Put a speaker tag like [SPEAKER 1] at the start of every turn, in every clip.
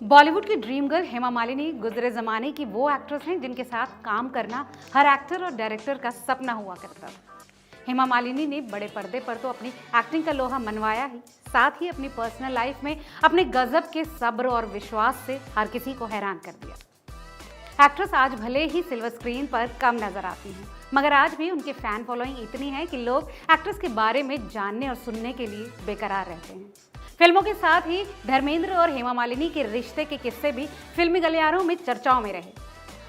[SPEAKER 1] बॉलीवुड की dream girl Hema Malini गुजरे जमाने की वो एक्ट्रेस हैं जिनके साथ काम करना हर एक्टर और डायरेक्टर का सपना हुआ करता था। हेमा मालिनी ने बड़े पर्दे पर तो अपनी एक्टिंग का लोहा मनवाया ही, साथ ही अपनी पर्सनल लाइफ में अपने गजब के सब्र और विश्वास से हर किसी को हैरान कर दिया। एक्ट्रेस आज भले ही सिल्वर स्क्रीन पर कम नजर आती हैं, मगर आज भी उनकी फैन फॉलोइंग इतनी है कि लोग एक्ट्रेस के बारे में जानने और सुनने के लिए बेकरार रहते हैं। फिल्मों के साथ ही धर्मेंद्र और हेमा मालिनी के रिश्ते के किस्से भी फिल्मी गलियारों में चर्चाओं में रहे।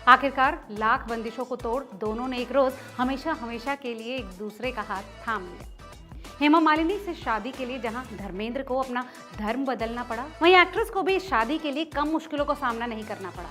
[SPEAKER 1] आखिरकार लाख बंदिशों को तोड़ दोनों ने एक रोज हमेशा हमेशा के लिए एक दूसरे का हाथ थाम लिया। हेमा मालिनी से शादी के लिए जहां धर्मेंद्र को अपना धर्म बदलना पड़ा, वहीं एक्ट्रेस को भी इस शादी के लिए कम मुश्किलों का सामना नहीं करना पड़ा।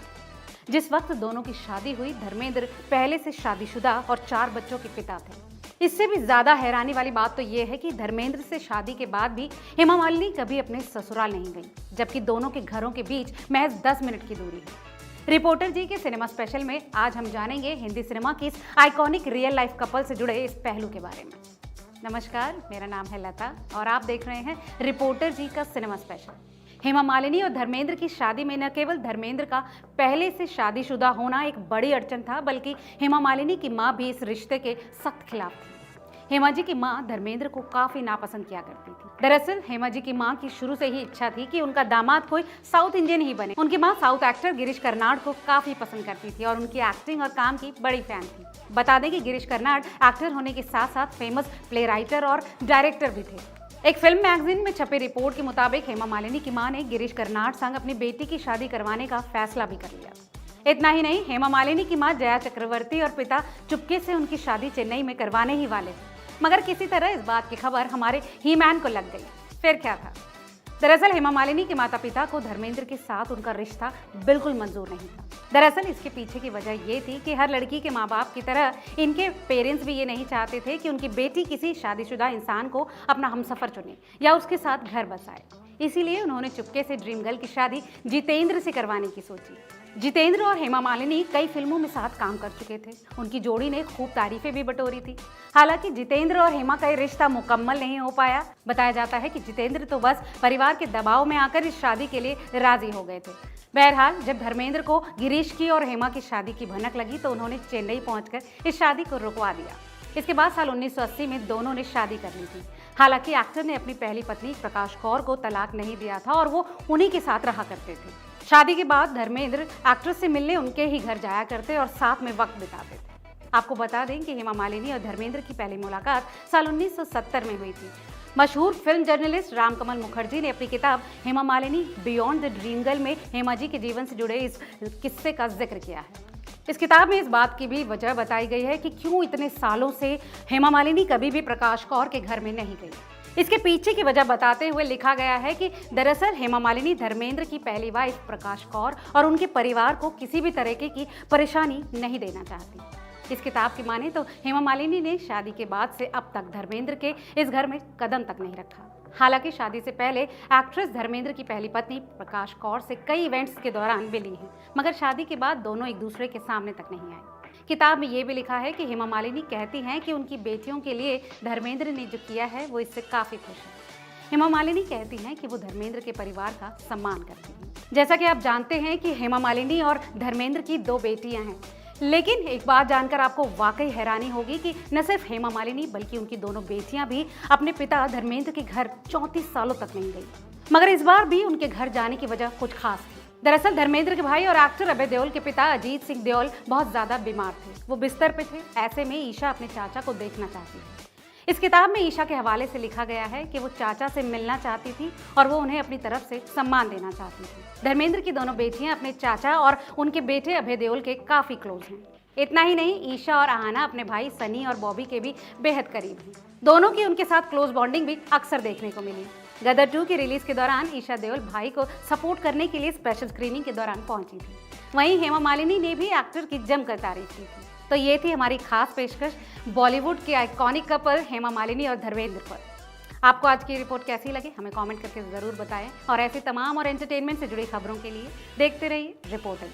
[SPEAKER 1] जिस वक्त दोनों की शादी हुई, धर्मेंद्र पहले से शादीशुदा और 4 बच्चों के पिता थे। इससे भी ज्यादा हैरानी वाली बात तो ये है कि धर्मेंद्र से शादी के बाद भी हेमा मालिनी कभी अपने ससुराल नहीं गई, जबकि दोनों के घरों के बीच महज 10 मिनट की दूरी है। रिपोर्टर जी के सिनेमा स्पेशल में आज हम जानेंगे हिंदी सिनेमा की इस आइकॉनिक रियल लाइफ कपल से जुड़े इस पहलू के बारे में। नमस्कार, मेरा नाम है लता और आप देख रहे हैं रिपोर्टर जी का सिनेमा स्पेशल। हेमा मालिनी और धर्मेंद्र की शादी में न केवल धर्मेंद्र का पहले से शादीशुदा होना एक बड़ी अड़चन था, बल्कि हेमा मालिनी की मां भी इस रिश्ते के सख्त खिलाफ थी। हेमा जी की मां धर्मेंद्र को काफी नापसंद किया करती थी। दरअसल हेमा जी की मां की शुरू से ही इच्छा थी कि उनका दामाद कोई साउथ इंडियन ही बने। उनकी मां साउथ एक्टर गिरीश कर्नाड को काफी पसंद करती थी और उनकी एक्टिंग और काम की बड़ी फैन थी। बता दें कि गिरीश कर्नाड एक्टर होने के साथ साथ फेमस प्ले राइटर और डायरेक्टर भी थे। एक फिल्म मैगजीन में छपी रिपोर्ट के मुताबिक हेमा मालिनी की मां ने गिरीश कर्नाड संग अपनी बेटी की शादी करवाने का फैसला भी कर लिया। इतना ही नहीं, हेमा मालिनी की मां जया चक्रवर्ती और पिता चुपके से उनकी शादी चेन्नई में करवाने ही वाले थे, मगर किसी तरह इस बात की खबर हमारे ही मैन को लग गई। फिर क्या था? दरअसल हेमा मालिनी के माता पिता को धर्मेंद्र के साथ उनका रिश्ता बिल्कुल मंजूर नहीं था। दरअसल इसके पीछे की वजह ये थी कि हर लड़की के माँ बाप की तरह इनके पेरेंट्स भी ये नहीं चाहते थे कि उनकी बेटी किसी शादीशुदा इंसान को अपना हमसफर चुने या उसके साथ घर बसाए। इसीलिए उन्होंने चुपके से ड्रीम गर्ल की शादी जितेंद्र से करवाने की सोची। जितेंद्र और हेमा मालिनी कई फिल्मों में साथ काम कर चुके थे। उनकी जोड़ी ने खूब तारीफें भी बटोरी थी। हालांकि जितेंद्र और हेमा का ये रिश्ता मुकम्मल नहीं हो पाया। बताया जाता है कि जितेंद्र तो बस परिवार के दबाव में आकर इस शादी के लिए राजी हो गए थे। बहरहाल जब धर्मेंद्र को गिरीश की और हेमा की शादी की भनक लगी तो उन्होंने चेन्नई पहुंचकर इस शादी को रुकवा दिया। इसके बाद साल 1980 में दोनों ने शादी कर ली थी। हालांकि एक्टर ने अपनी पहली पत्नी प्रकाश कौर को तलाक नहीं दिया था और वो उन्हीं के साथ रहा करते थे। शादी के बाद धर्मेंद्र एक्ट्रेस से मिलने उनके ही घर जाया करते और साथ में वक्त बिताते थे। आपको बता दें कि हेमा मालिनी और धर्मेंद्र की पहली मुलाकात साल 1970 में हुई थी। मशहूर फिल्म जर्नलिस्ट रामकमल मुखर्जी ने अपनी किताब Hema Malini beyond the dream girl में हेमा जी के जीवन से जुड़े इस किस्से का जिक्र किया है। इस किताब में इस बात की भी वजह बताई गई है कि क्यों इतने सालों से हेमा मालिनी कभी भी प्रकाश कौर के घर में नहीं गई। इसके पीछे की वजह बताते हुए लिखा गया है कि दरअसल हेमा मालिनी धर्मेंद्र की पहली वाइफ प्रकाश कौर और उनके परिवार को किसी भी तरीके की परेशानी नहीं देना चाहती। इस किताब की माने तो हेमा मालिनी ने शादी के बाद से अब तक धर्मेंद्र के इस घर में कदम तक नहीं रखा। हालांकि शादी से पहले एक्ट्रेस धर्मेंद्र की पहली पत्नी प्रकाश कौर से कई इवेंट्स के दौरान मिली हैं, मगर शादी के बाद दोनों एक दूसरे के सामने तक नहीं आए। किताब में ये भी लिखा है कि हेमा मालिनी कहती हैं कि उनकी बेटियों के लिए धर्मेंद्र ने जो किया है वो इससे काफ़ी खुश है। हेमा मालिनी कहती हैं कि वो धर्मेंद्र के परिवार का सम्मान करती हैं। जैसा कि आप जानते हैं कि हेमा मालिनी और धर्मेंद्र की 2 बेटियां हैं, लेकिन एक बात जानकर आपको वाकई हैरानी होगी कि न सिर्फ हेमा मालिनी बल्कि उनकी दोनों बेटियां भी अपने पिता धर्मेंद्र के घर 34 सालों तक नहीं गई। मगर इस बार भी उनके घर जाने की वजह कुछ खास थी। दरअसल धर्मेंद्र के भाई और एक्टर अभय देओल के पिता अजीत सिंह देओल बहुत ज्यादा बीमार थे। वो बिस्तर पे थे। ऐसे में ईशा अपने चाचा को देखना चाहती थी। इस किताब में ईशा के हवाले से लिखा गया है कि वो चाचा से मिलना चाहती थी और वो उन्हें अपनी तरफ से सम्मान देना चाहती थी। धर्मेंद्र की दोनों बेटियां अपने चाचा और उनके बेटे अभय देओल के काफी क्लोज हैं। इतना ही नहीं, ईशा और आहाना अपने भाई सनी और बॉबी के भी बेहद करीब हैं। दोनों की उनके साथ क्लोज बॉन्डिंग भी अक्सर देखने को मिली। गदर 2 की रिलीज के दौरान ईशा देओल भाई को सपोर्ट करने के लिए स्पेशल स्क्रीनिंग के दौरान पहुंची थी। वहीं हेमा मालिनी ने भी एक्टर की जमकर तारीफ की थी। तो ये थी हमारी खास पेशकश बॉलीवुड के आइकॉनिक कपल हेमा मालिनी और धर्मेंद्र पर। आपको आज की रिपोर्ट कैसी लगी हमें कमेंट करके ज़रूर बताएं और ऐसे तमाम और एंटरटेनमेंट से जुड़ी खबरों के लिए देखते रहिए रिपोर्टर।